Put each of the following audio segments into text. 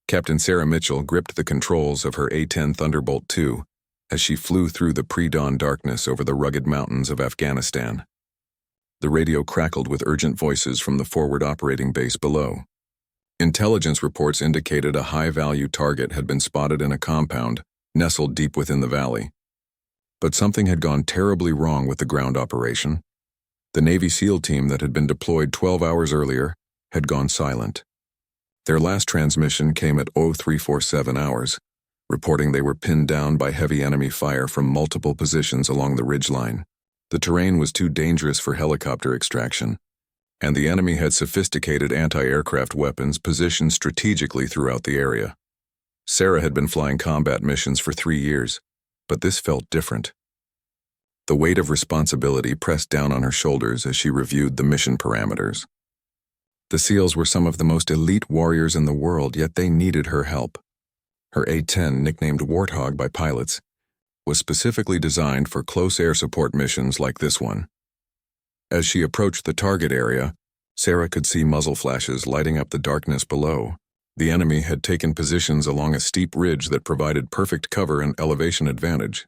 Captain Sarah Mitchell gripped the controls of her A-10 Thunderbolt II as she flew through the pre-dawn darkness over the rugged mountains of Afghanistan. The radio crackled with urgent voices from the forward operating base below. Intelligence reports indicated a high-value target had been spotted in a compound nestled deep within the valley. But something had gone terribly wrong with the ground operation. The Navy SEAL team that had been deployed 12 hours earlier had gone silent. Their last transmission came at 0347 hours, reporting they were pinned down by heavy enemy fire from multiple positions along the ridgeline. The terrain was too dangerous for helicopter extraction, and the enemy had sophisticated anti-aircraft weapons positioned strategically throughout the area. Sarah had been flying combat missions for 3 years, but this felt different. The weight of responsibility pressed down on her shoulders as she reviewed the mission parameters. The SEALs were some of the most elite warriors in the world, yet they needed her help. Her A-10, nicknamed Warthog by pilots, was specifically designed for close air support missions like this one. As she approached the target area, Sarah could see muzzle flashes lighting up the darkness below. The enemy had taken positions along a steep ridge that provided perfect cover and elevation advantage.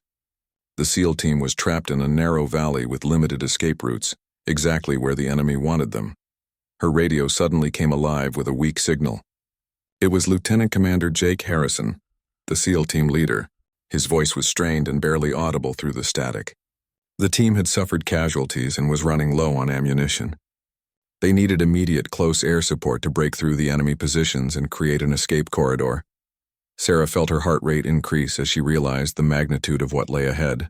The SEAL team was trapped in a narrow valley with limited escape routes, exactly where the enemy wanted them. Her radio suddenly came alive with a weak signal. It was Lieutenant Commander Jake Harrison, the SEAL team leader. His voice was strained and barely audible through the static. The team had suffered casualties and was running low on ammunition. They needed immediate close air support to break through the enemy positions and create an escape corridor. Sarah felt her heart rate increase as she realized the magnitude of what lay ahead.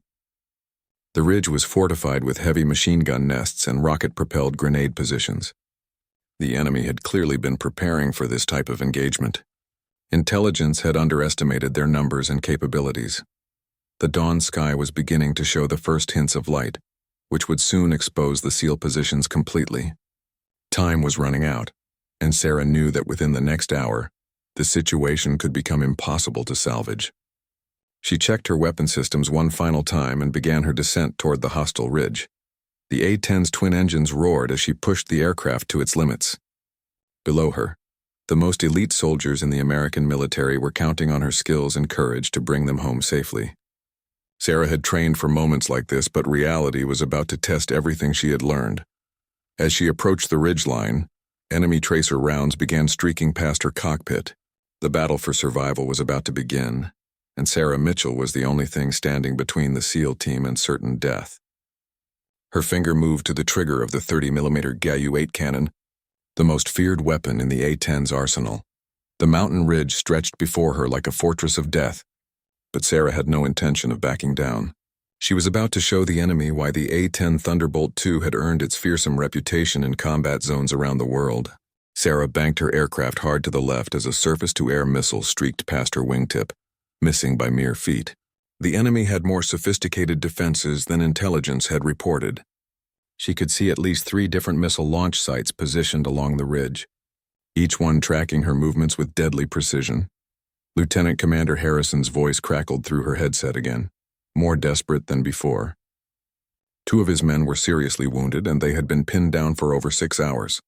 The ridge was fortified with heavy machine gun nests and rocket-propelled grenade positions. The enemy had clearly been preparing for this type of engagement. Intelligence had underestimated their numbers and capabilities. The dawn sky was beginning to show the first hints of light, which would soon expose the SEAL positions completely. Time was running out, and Sarah knew that within the next hour, the situation could become impossible to salvage. She checked her weapon systems one final time and began her descent toward the hostile ridge. The A-10's twin engines roared as she pushed the aircraft to its limits. Below her, the most elite soldiers in the American military were counting on her skills and courage to bring them home safely. Sarah had trained for moments like this, but reality was about to test everything she had learned. As she approached the ridgeline, enemy tracer rounds began streaking past her cockpit. The battle for survival was about to begin, and Sarah Mitchell was the only thing standing between the SEAL team and certain death. Her finger moved to the trigger of the 30mm Gu-8 cannon, the most feared weapon in the A-10's arsenal. The mountain ridge stretched before her like a fortress of death, but Sarah had no intention of backing down. She was about to show the enemy why the A-10 Thunderbolt II had earned its fearsome reputation in combat zones around the world. Sarah banked her aircraft hard to the left as a surface-to-air missile streaked past her wingtip, missing by mere feet. The enemy had more sophisticated defenses than intelligence had reported. She could see at least 3 different missile launch sites positioned along the ridge, each one tracking her movements with deadly precision. Lieutenant Commander Harrison's voice crackled through her headset again, more desperate than before. 2 of his men were seriously wounded, and they had been pinned down for over 6 hours.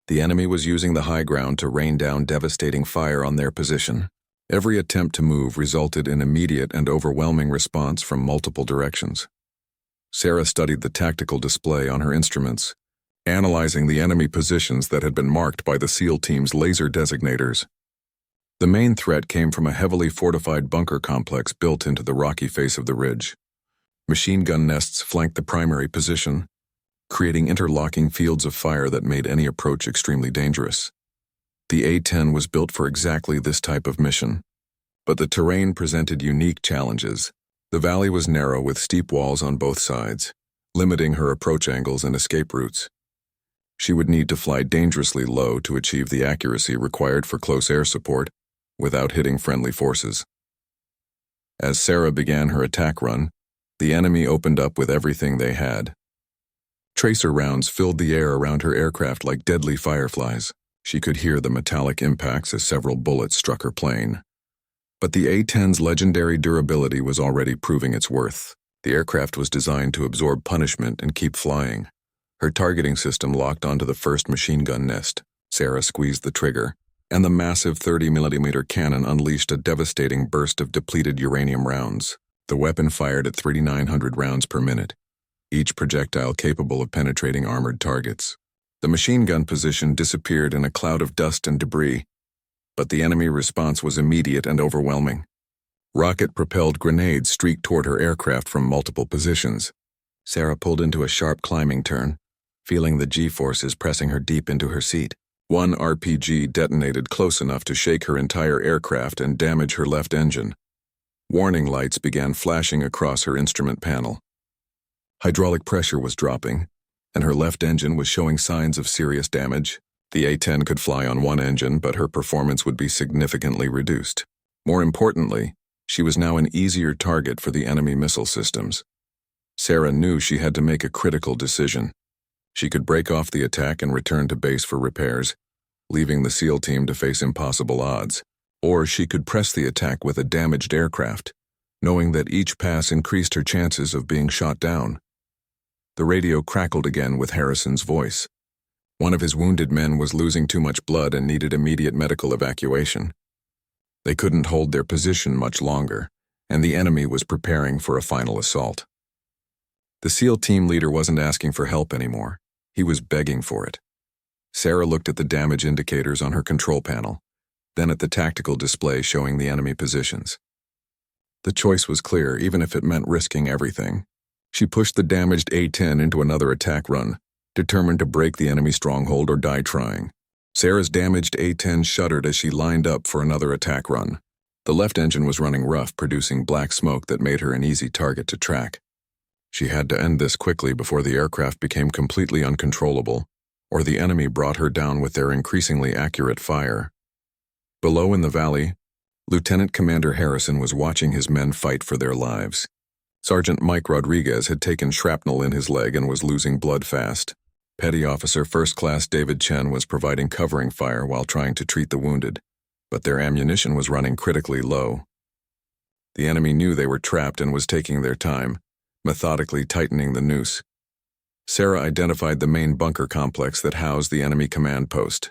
The enemy was using the high ground to rain down devastating fire on their position. Every attempt to move resulted in immediate and overwhelming response from multiple directions. Sarah studied the tactical display on her instruments, analyzing the enemy positions that had been marked by the SEAL team's laser designators. The main threat came from a heavily fortified bunker complex built into the rocky face of the ridge. Machine gun nests flanked the primary position, creating interlocking fields of fire that made any approach extremely dangerous. The A-10 was built for exactly this type of mission, but the terrain presented unique challenges. The valley was narrow with steep walls on both sides, limiting her approach angles and escape routes. She would need to fly dangerously low to achieve the accuracy required for close air support without hitting friendly forces. As Sarah began her attack run, the enemy opened up with everything they had. Tracer rounds filled the air around her aircraft like deadly fireflies. She could hear the metallic impacts as several bullets struck her plane. But the A-10's legendary durability was already proving its worth. The aircraft was designed to absorb punishment and keep flying. Her targeting system locked onto the first machine gun nest. Sarah squeezed the trigger, and the massive 30mm cannon unleashed a devastating burst of depleted uranium rounds. The weapon fired at 3,900 rounds per minute, each projectile capable of penetrating armored targets. The machine gun position disappeared in a cloud of dust and debris, but the enemy response was immediate and overwhelming. Rocket-propelled grenades streaked toward her aircraft from multiple positions. Sarah pulled into a sharp climbing turn, feeling the G-forces pressing her deep into her seat. One RPG detonated close enough to shake her entire aircraft and damage her left engine. Warning lights began flashing across her instrument panel. Hydraulic pressure was dropping, and her left engine was showing signs of serious damage. The A-10 could fly on one engine, but her performance would be significantly reduced. More importantly, she was now an easier target for the enemy missile systems. Sarah knew she had to make a critical decision. She could break off the attack and return to base for repairs, leaving the SEAL team to face impossible odds. Or she could press the attack with a damaged aircraft, knowing that each pass increased her chances of being shot down. The radio crackled again with Harrison's voice. One of his wounded men was losing too much blood and needed immediate medical evacuation. They couldn't hold their position much longer, and the enemy was preparing for a final assault. The SEAL team leader wasn't asking for help anymore. He was begging for it. Sarah looked at the damage indicators on her control panel, then at the tactical display showing the enemy positions. The choice was clear, even if it meant risking everything. She pushed the damaged A-10 into another attack run, determined to break the enemy stronghold or die trying. Sarah's damaged A-10 shuddered as she lined up for another attack run. The left engine was running rough, producing black smoke that made her an easy target to track. She had to end this quickly before the aircraft became completely uncontrollable, or the enemy brought her down with their increasingly accurate fire. Below in the valley, Lieutenant Commander Harrison was watching his men fight for their lives. Sergeant Mike Rodriguez had taken shrapnel in his leg and was losing blood fast. Petty Officer First Class David Chen was providing covering fire while trying to treat the wounded, but their ammunition was running critically low. The enemy knew they were trapped and was taking their time, methodically tightening the noose. Sarah identified the main bunker complex that housed the enemy command post.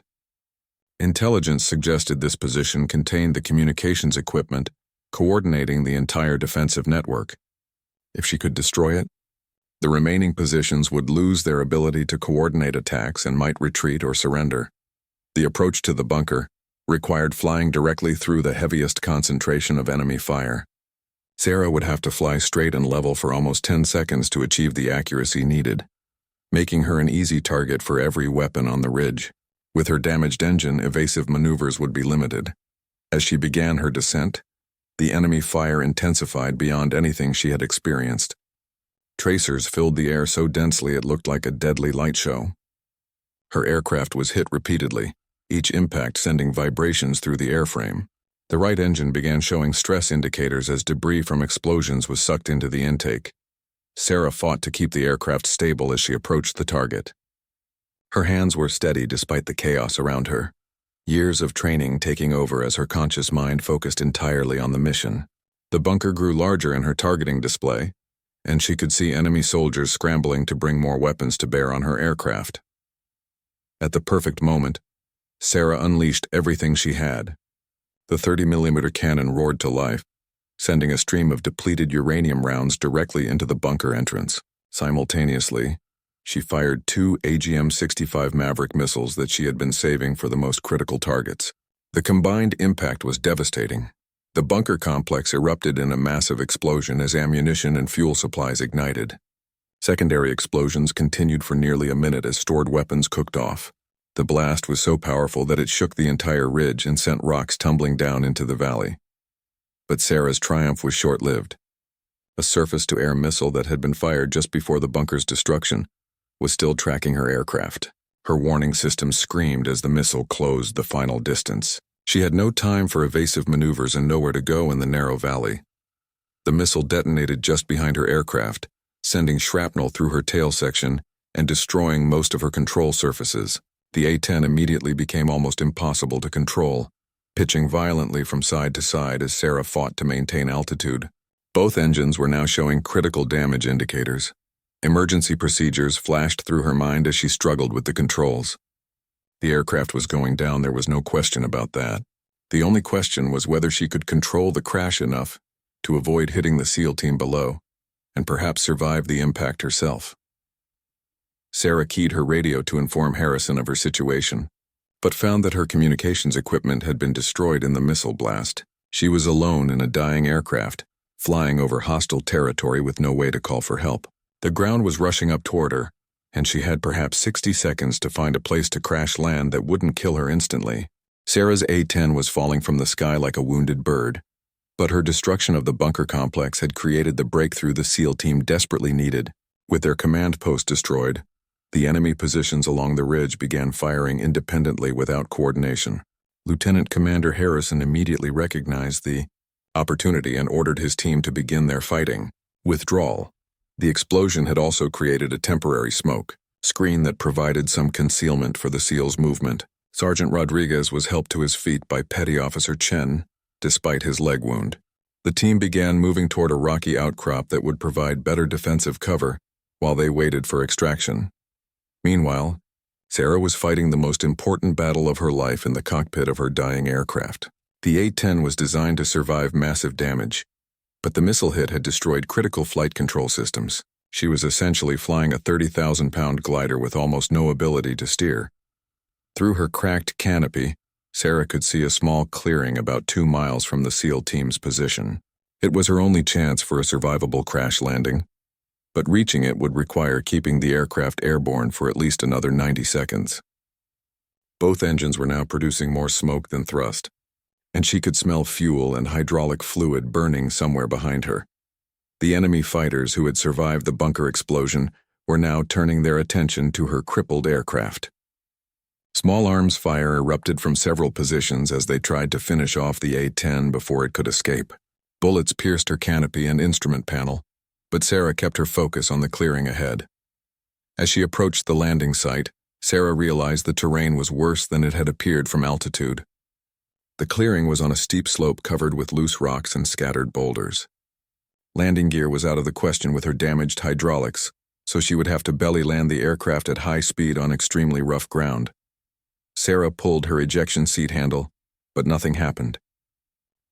Intelligence suggested this position contained the communications equipment, coordinating the entire defensive network. If she could destroy it, the remaining positions would lose their ability to coordinate attacks and might retreat or surrender. The approach to the bunker required flying directly through the heaviest concentration of enemy fire. Sarah would have to fly straight and level for almost 10 seconds to achieve the accuracy needed, making her an easy target for every weapon on the ridge. With her damaged engine, evasive maneuvers would be limited. As she began her descent, the enemy fire intensified beyond anything she had experienced. Tracers filled the air so densely it looked like a deadly light show. Her aircraft was hit repeatedly, each impact sending vibrations through the airframe. The right engine began showing stress indicators as debris from explosions was sucked into the intake. Sarah fought to keep the aircraft stable as she approached the target. Her hands were steady despite the chaos around her, years of training taking over as her conscious mind focused entirely on the mission. The bunker grew larger in her targeting display, and she could see enemy soldiers scrambling to bring more weapons to bear on her aircraft. At the perfect moment, Sarah unleashed everything she had. The 30mm cannon roared to life, sending a stream of depleted uranium rounds directly into the bunker entrance. Simultaneously, she fired 2 AGM-65 Maverick missiles that she had been saving for the most critical targets. The combined impact was devastating. The bunker complex erupted in a massive explosion as ammunition and fuel supplies ignited. Secondary explosions continued for nearly a minute as stored weapons cooked off. The blast was so powerful that it shook the entire ridge and sent rocks tumbling down into the valley. But Sarah's triumph was short-lived. A surface-to-air missile that had been fired just before the bunker's destruction was still tracking her aircraft. Her warning system screamed as the missile closed the final distance. She had no time for evasive maneuvers and nowhere to go in the narrow valley. The missile detonated just behind her aircraft, sending shrapnel through her tail section and destroying most of her control surfaces. The A-10 immediately became almost impossible to control, pitching violently from side to side as Sarah fought to maintain altitude. Both engines were now showing critical damage indicators. Emergency procedures flashed through her mind as she struggled with the controls. The aircraft was going down, there was no question about that. The only question was whether she could control the crash enough to avoid hitting the SEAL team below, and perhaps survive the impact herself. Sarah keyed her radio to inform Harrison of her situation, but found that her communications equipment had been destroyed in the missile blast. She was alone in a dying aircraft, flying over hostile territory with no way to call for help. The ground was rushing up toward her, and she had perhaps 60 seconds to find a place to crash land that wouldn't kill her instantly. Sarah's A-10 was falling from the sky like a wounded bird, but her destruction of the bunker complex had created the breakthrough the SEAL team desperately needed. With their command post destroyed, the enemy positions along the ridge began firing independently without coordination. Lieutenant Commander Harrison immediately recognized the opportunity and ordered his team to begin their fighting. Withdrawal. The explosion had also created a temporary smoke screen that provided some concealment for the SEAL's movement. Sergeant Rodriguez was helped to his feet by Petty Officer Chen, despite his leg wound. The team began moving toward a rocky outcrop that would provide better defensive cover while they waited for extraction. Meanwhile, Sarah was fighting the most important battle of her life in the cockpit of her dying aircraft. The A-10 was designed to survive massive damage, but the missile hit had destroyed critical flight control systems. She was essentially flying a 30,000-pound glider with almost no ability to steer. Through her cracked canopy, Sarah could see a small clearing about 2 miles from the SEAL team's position. It was her only chance for a survivable crash landing, but reaching it would require keeping the aircraft airborne for at least another 90 seconds. Both engines were now producing more smoke than thrust, and she could smell fuel and hydraulic fluid burning somewhere behind her. The enemy fighters who had survived the bunker explosion were now turning their attention to her crippled aircraft. Small arms fire erupted from several positions as they tried to finish off the A-10 before it could escape. Bullets pierced her canopy and instrument panel, but Sarah kept her focus on the clearing ahead. As she approached the landing site, Sarah realized the terrain was worse than it had appeared from altitude. The clearing was on a steep slope covered with loose rocks and scattered boulders. Landing gear was out of the question with her damaged hydraulics, so she would have to belly land the aircraft at high speed on extremely rough ground. Sarah pulled her ejection seat handle, but nothing happened.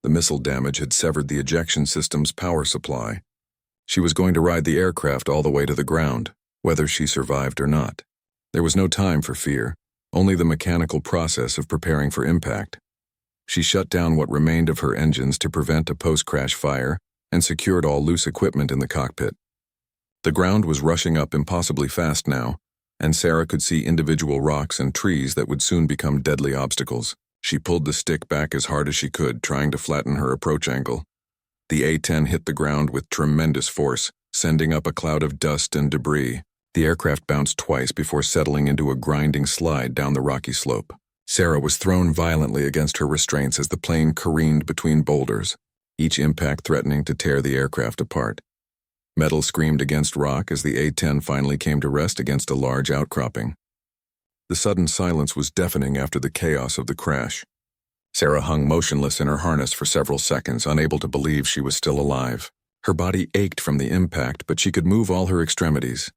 The missile damage had severed the ejection system's power supply. She was going to ride the aircraft all the way to the ground, whether she survived or not. There was no time for fear, only the mechanical process of preparing for impact. She shut down what remained of her engines to prevent a post-crash fire and secured all loose equipment in the cockpit. The ground was rushing up impossibly fast now, and Sarah could see individual rocks and trees that would soon become deadly obstacles. She pulled the stick back as hard as she could, trying to flatten her approach angle. The A-10 hit the ground with tremendous force, sending up a cloud of dust and debris. The aircraft bounced twice before settling into a grinding slide down the rocky slope. Sarah was thrown violently against her restraints as the plane careened between boulders, each impact threatening to tear the aircraft apart. Metal screamed against rock as the A-10 finally came to rest against a large outcropping. The sudden silence was deafening after the chaos of the crash. Sarah hung motionless in her harness for several seconds, unable to believe she was still alive. Her body ached from the impact, but she could move all her extremities.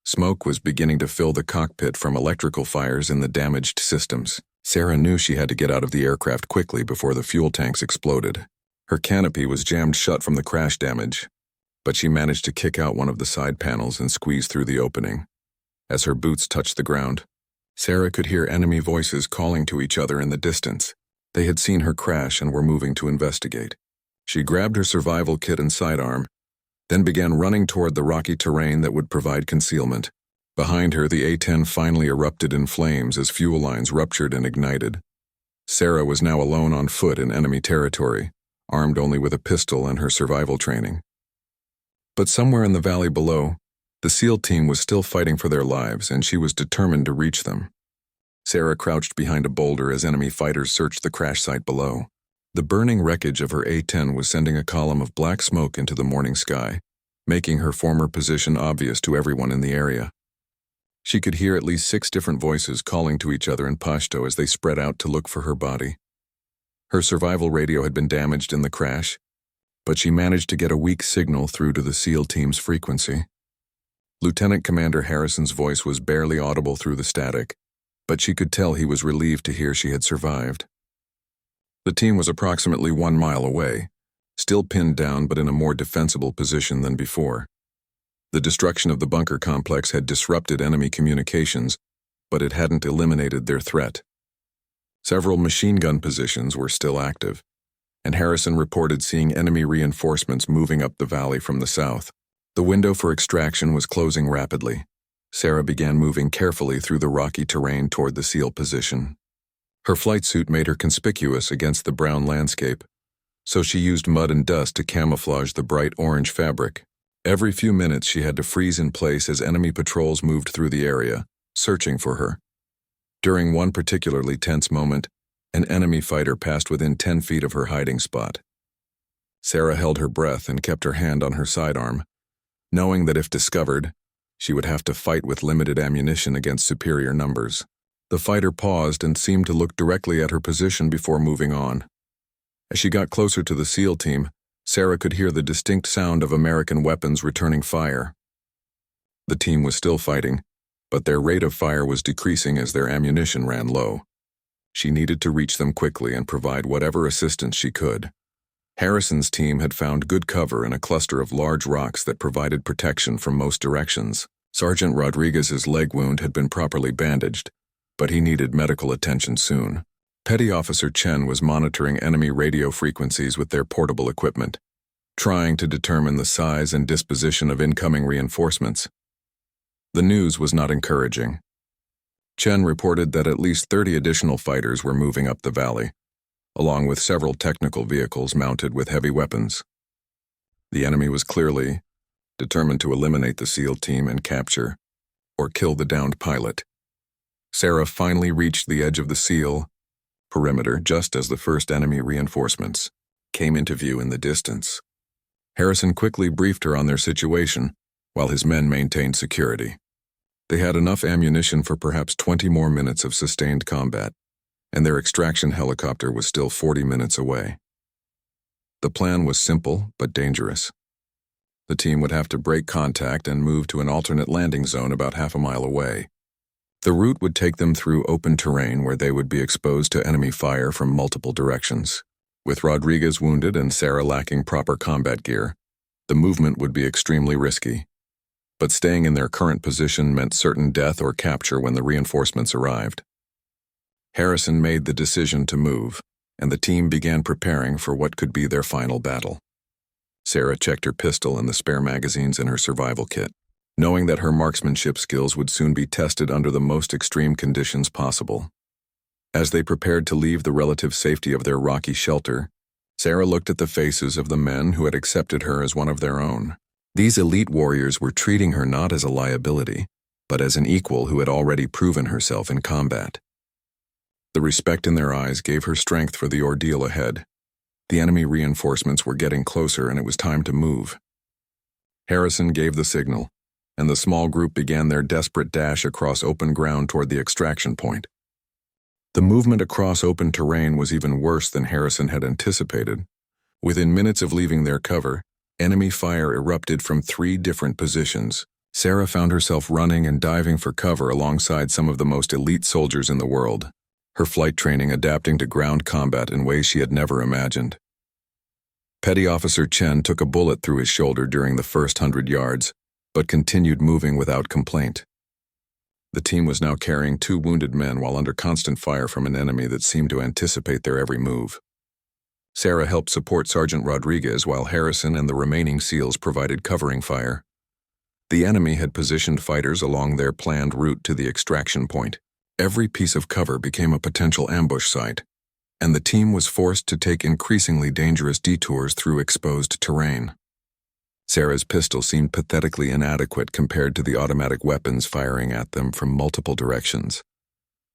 Smoke was beginning to fill the cockpit from electrical fires in the damaged systems. Sarah knew she had to get out of the aircraft quickly before the fuel tanks exploded. Her canopy was jammed shut from the crash damage, but she managed to kick out one of the side panels and squeeze through the opening. As her boots touched the ground, Sarah could hear enemy voices calling to each other in the distance. They had seen her crash and were moving to investigate. She grabbed her survival kit and sidearm, then began running toward the rocky terrain that would provide concealment. Behind her, the A-10 finally erupted in flames as fuel lines ruptured and ignited. Sarah was now alone on foot in enemy territory, armed only with a pistol and her survival training. But somewhere in the valley below, the SEAL team was still fighting for their lives, and she was determined to reach them. Sarah crouched behind a boulder as enemy fighters searched the crash site below. The burning wreckage of her A-10 was sending a column of black smoke into the morning sky, making her former position obvious to everyone in the area. She could hear at least 6 different voices calling to each other in Pashto as they spread out to look for her body. Her survival radio had been damaged in the crash, but she managed to get a weak signal through to the SEAL team's frequency. Lieutenant Commander Harrison's voice was barely audible through the static, but she could tell he was relieved to hear she had survived. The team was approximately 1 mile away, still pinned down but in a more defensible position than before. The destruction of the bunker complex had disrupted enemy communications, but it hadn't eliminated their threat. Several machine gun positions were still active, and Harrison reported seeing enemy reinforcements moving up the valley from the south. The window for extraction was closing rapidly. Sarah began moving carefully through the rocky terrain toward the SEAL position. Her flight suit made her conspicuous against the brown landscape, so she used mud and dust to camouflage the bright orange fabric. Every few minutes she had to freeze in place as enemy patrols moved through the area, searching for her. During one particularly tense moment, an enemy fighter passed within 10 feet of her hiding spot. Sarah held her breath and kept her hand on her sidearm, knowing that if discovered, she would have to fight with limited ammunition against superior numbers. The fighter paused and seemed to look directly at her position before moving on. As she got closer to the SEAL team, Sarah could hear the distinct sound of American weapons returning fire. The team was still fighting, but their rate of fire was decreasing as their ammunition ran low. She needed to reach them quickly and provide whatever assistance she could. Harrison's team had found good cover in a cluster of large rocks that provided protection from most directions. Sergeant Rodriguez's leg wound had been properly bandaged, but he needed medical attention soon. Petty Officer Chen was monitoring enemy radio frequencies with their portable equipment, trying to determine the size and disposition of incoming reinforcements. The news was not encouraging. Chen reported that at least 30 additional fighters were moving up the valley, along with several technical vehicles mounted with heavy weapons. The enemy was clearly determined to eliminate the SEAL team and capture or kill the downed pilot. Sarah finally reached the edge of the SEAL perimeter just as the first enemy reinforcements came into view in the distance. Harrison quickly briefed her on their situation, while his men maintained security. They had enough ammunition for perhaps 20 more minutes of sustained combat, and their extraction helicopter was still 40 minutes away. The plan was simple but dangerous. The team would have to break contact and move to an alternate landing zone about half a mile away. The route would take them through open terrain where they would be exposed to enemy fire from multiple directions. With Rodriguez wounded and Sarah lacking proper combat gear, the movement would be extremely risky. But staying in their current position meant certain death or capture when the reinforcements arrived. Harrison made the decision to move, and the team began preparing for what could be their final battle. Sarah checked her pistol and the spare magazines in her survival kit, knowing that her marksmanship skills would soon be tested under the most extreme conditions possible. As they prepared to leave the relative safety of their rocky shelter, Sarah looked at the faces of the men who had accepted her as one of their own. These elite warriors were treating her not as a liability, but as an equal who had already proven herself in combat. The respect in their eyes gave her strength for the ordeal ahead. The enemy reinforcements were getting closer and it was time to move. Harrison gave the signal, and the small group began their desperate dash across open ground toward the extraction point. The movement across open terrain was even worse than Harrison had anticipated. Within minutes of leaving their cover, enemy fire erupted from 3 different positions. Sarah found herself running and diving for cover alongside some of the most elite soldiers in the world, her flight training adapting to ground combat in ways she had never imagined. Petty Officer Chen took a bullet through his shoulder during the first 100 yards, but continued moving without complaint. The team was now carrying 2 wounded men while under constant fire from an enemy that seemed to anticipate their every move. Sarah helped support Sergeant Rodriguez while Harrison and the remaining SEALs provided covering fire. The enemy had positioned fighters along their planned route to the extraction point. Every piece of cover became a potential ambush site, and the team was forced to take increasingly dangerous detours through exposed terrain. Sarah's pistol seemed pathetically inadequate compared to the automatic weapons firing at them from multiple directions.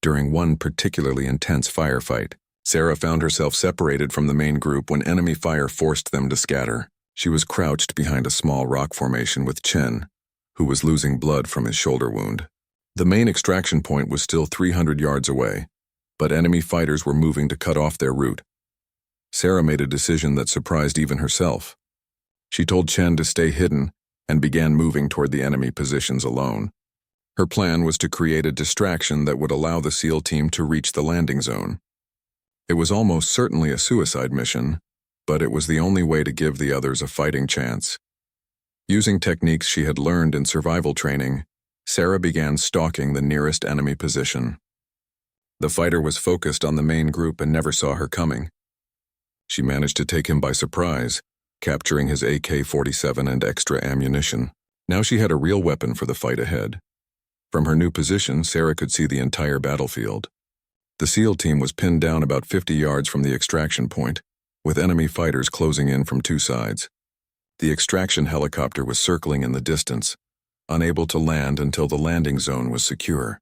During one particularly intense firefight, Sarah found herself separated from the main group when enemy fire forced them to scatter. She was crouched behind a small rock formation with Chen, who was losing blood from his shoulder wound. The main extraction point was still 300 yards away, but enemy fighters were moving to cut off their route. Sarah made a decision that surprised even herself. She told Chen to stay hidden and began moving toward the enemy positions alone. Her plan was to create a distraction that would allow the SEAL team to reach the landing zone. It was almost certainly a suicide mission, but it was the only way to give the others a fighting chance. Using techniques she had learned in survival training, Sarah began stalking the nearest enemy position. The fighter was focused on the main group and never saw her coming. She managed to take him by surprise, capturing his AK-47 and extra ammunition. Now she had a real weapon for the fight ahead. From her new position, Sarah could see the entire battlefield. The SEAL team was pinned down about 50 yards from the extraction point, with enemy fighters closing in from two sides. The extraction helicopter was circling in the distance, unable to land until the landing zone was secure.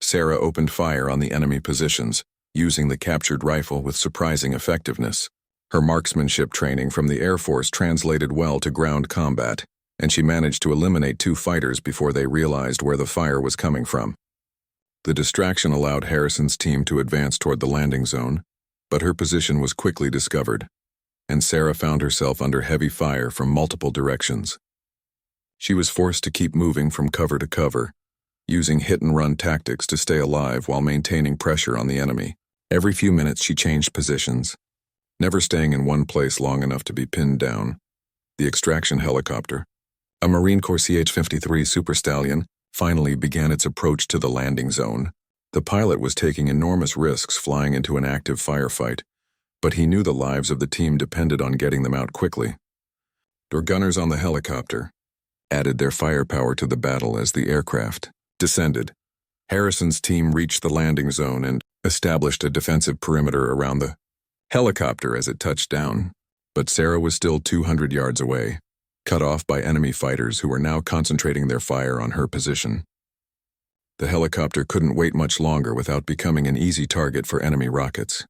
Sarah opened fire on the enemy positions, using the captured rifle with surprising effectiveness. Her marksmanship training from the Air Force translated well to ground combat, and she managed to eliminate two fighters before they realized where the fire was coming from. The distraction allowed Harrison's team to advance toward the landing zone, but her position was quickly discovered, and Sarah found herself under heavy fire from multiple directions. She was forced to keep moving from cover to cover, using hit-and-run tactics to stay alive while maintaining pressure on the enemy. Every few minutes she changed positions, never staying in one place long enough to be pinned down. The extraction helicopter, a Marine Corps CH-53 Super Stallion, finally began its approach to the landing zone. The pilot was taking enormous risks flying into an active firefight, but he knew the lives of the team depended on getting them out quickly. Door gunners on the helicopter added their firepower to the battle as the aircraft descended. Harrison's team reached the landing zone and established a defensive perimeter around the helicopter as it touched down, but Sarah was still 200 yards away, cut off by enemy fighters who were now concentrating their fire on her position. The helicopter couldn't wait much longer without becoming an easy target for enemy rockets.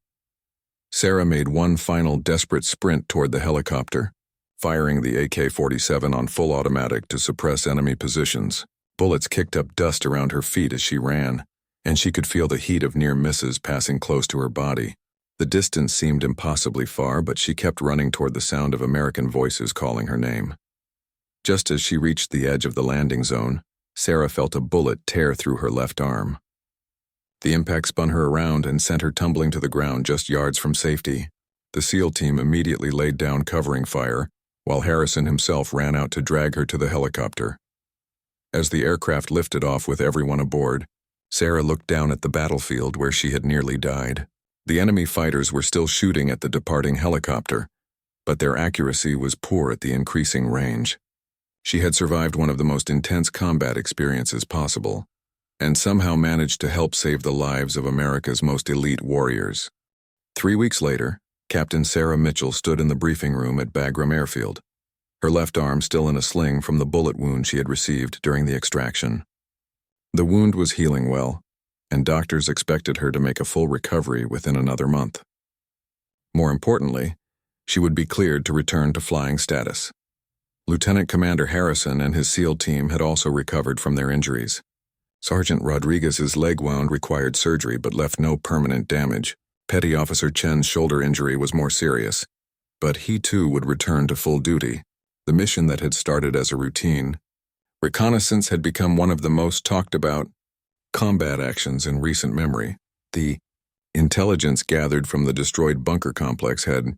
Sarah made one final desperate sprint toward the helicopter, firing the AK-47 on full automatic to suppress enemy positions. Bullets kicked up dust around her feet as she ran, and she could feel the heat of near misses passing close to her body. The distance seemed impossibly far, but she kept running toward the sound of American voices calling her name. Just as she reached the edge of the landing zone, Sarah felt a bullet tear through her left arm. The impact spun her around and sent her tumbling to the ground just yards from safety. The SEAL team immediately laid down covering fire, while Harrison himself ran out to drag her to the helicopter. As the aircraft lifted off with everyone aboard, Sarah looked down at the battlefield where she had nearly died. The enemy fighters were still shooting at the departing helicopter, but their accuracy was poor at the increasing range. She had survived one of the most intense combat experiences possible, and somehow managed to help save the lives of America's most elite warriors. 3 weeks later, Captain Sarah Mitchell stood in the briefing room at Bagram Airfield, her left arm still in a sling from the bullet wound she had received during the extraction. The wound was healing well, and doctors expected her to make a full recovery within another month. More importantly, she would be cleared to return to flying status. Lieutenant Commander Harrison and his SEAL team had also recovered from their injuries. Sergeant Rodriguez's leg wound required surgery but left no permanent damage. Petty Officer Chen's shoulder injury was more serious, but he too would return to full duty. The mission that had started as a routine, reconnaissance, had become one of the most talked about combat actions in recent memory. The intelligence gathered from the destroyed bunker complex had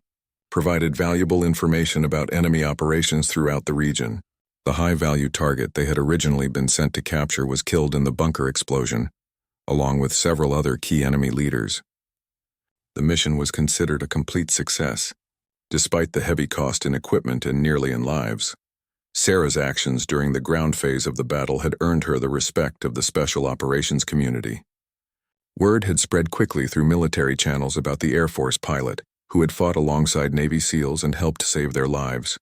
provided valuable information about enemy operations throughout the region. The high-value target they had originally been sent to capture was killed in the bunker explosion, along with several other key enemy leaders. The mission was considered a complete success, despite the heavy cost in equipment and nearly in lives. Sarah's actions during the ground phase of the battle had earned her the respect of the special operations community. Word had spread quickly through military channels about the Air Force pilot, who had fought alongside Navy SEALs and helped save their lives.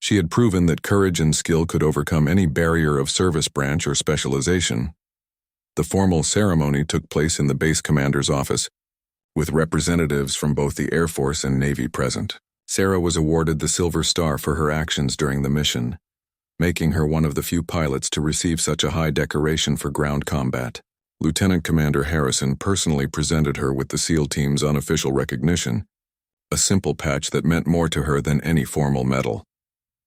She had proven that courage and skill could overcome any barrier of service branch or specialization. The formal ceremony took place in the base commander's office, with representatives from both the Air Force and Navy present. Sarah was awarded the Silver Star for her actions during the mission, making her one of the few pilots to receive such a high decoration for ground combat. Lieutenant Commander Harrison personally presented her with the SEAL team's unofficial recognition, a simple patch that meant more to her than any formal medal.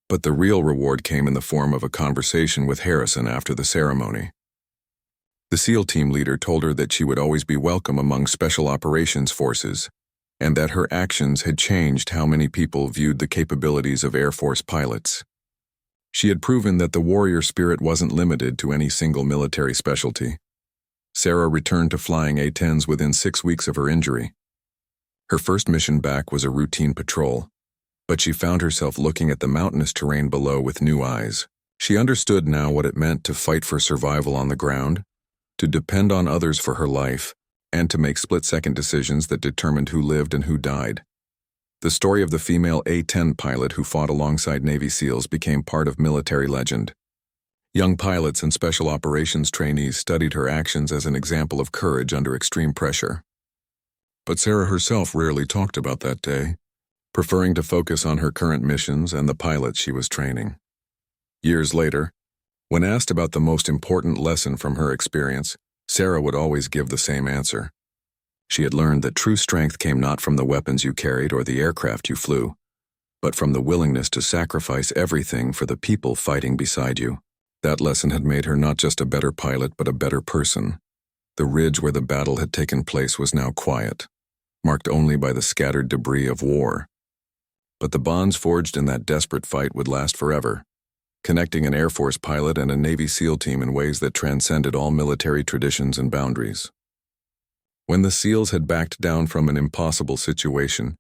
But the real reward came in the form of a conversation with Harrison after the ceremony. The SEAL team leader told her that she would always be welcome among Special Operations Forces, and that her actions had changed how many people viewed the capabilities of Air Force pilots. She had proven that the warrior spirit wasn't limited to any single military specialty. Sarah returned to flying A-10s within 6 weeks of her injury. Her first mission back was a routine patrol, but she found herself looking at the mountainous terrain below with new eyes. She understood now what it meant to fight for survival on the ground, to depend on others for her life, and to make split-second decisions that determined who lived and who died. The story of the female A-10 pilot who fought alongside Navy SEALs became part of military legend. Young pilots and special operations trainees studied her actions as an example of courage under extreme pressure. But Sarah herself rarely talked about that day, preferring to focus on her current missions and the pilots she was training. Years later, when asked about the most important lesson from her experience, Sarah would always give the same answer. She had learned that true strength came not from the weapons you carried or the aircraft you flew, but from the willingness to sacrifice everything for the people fighting beside you. That lesson had made her not just a better pilot, but a better person. The ridge where the battle had taken place was now quiet, marked only by the scattered debris of war. But the bonds forged in that desperate fight would last forever, connecting an Air Force pilot and a Navy SEAL team in ways that transcended all military traditions and boundaries. When the SEALs had backed down from an impossible situation,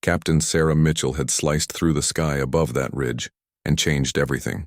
Captain Sarah Mitchell had sliced through the sky above that ridge and changed everything.